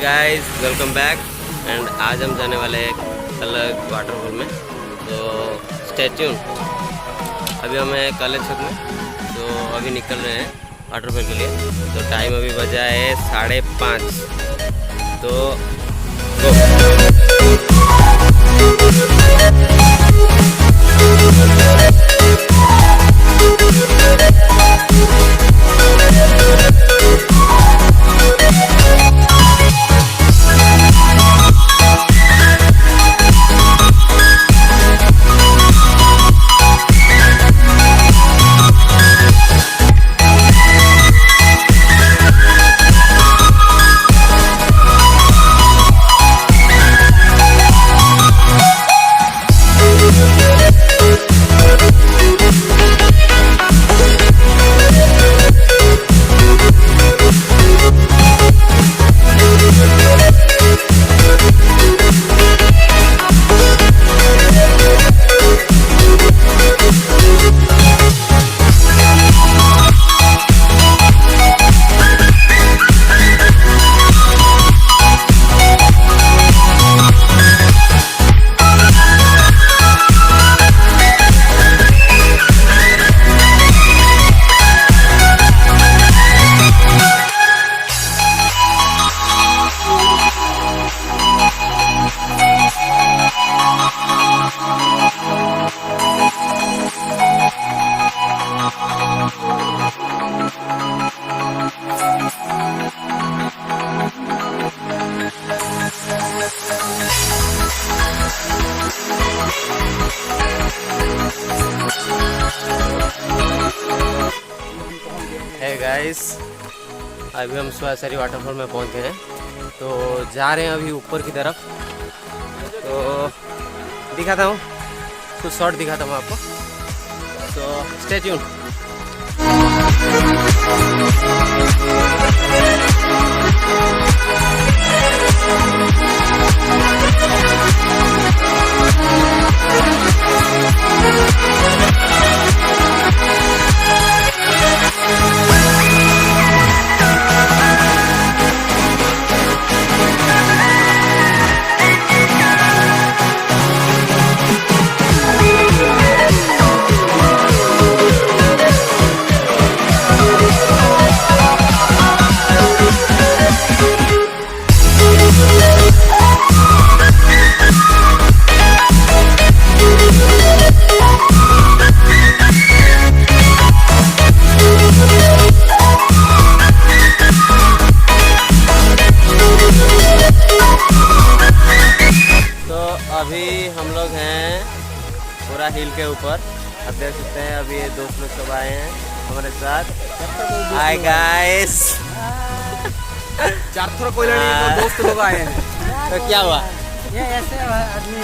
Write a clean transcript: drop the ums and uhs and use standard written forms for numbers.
Guys, welcome back. And आज हम जाने वाले हैं अलग वाटरफॉल में, तो स्टे ट्यून। अभी हम हैं कॉलेज छत में, तो अभी निकल रहे हैं वाटरफॉल के लिए। तो टाइम अभी बजा है 5:30, तो गो। है गाइस, अभी हम सुहासरी वाटरफॉल में पहुंच गए हैं, तो जा रहे हैं अभी ऊपर की तरफ। तो दिखाता हूँ, कुछ शॉट दिखाता हूँ आपको, तो स्टे ट्यून। अभी हम लोग हैं पूरा हिल के ऊपर, अब देख सकते हैं। अभी ये दोस्त लोग सब आए हैं हमारे साथ। हाय गाइस, 4 थोड़ा कोई लड़ी दोस्त लोग आए हैं। तो क्या हुआ? ये ऐसे आदमी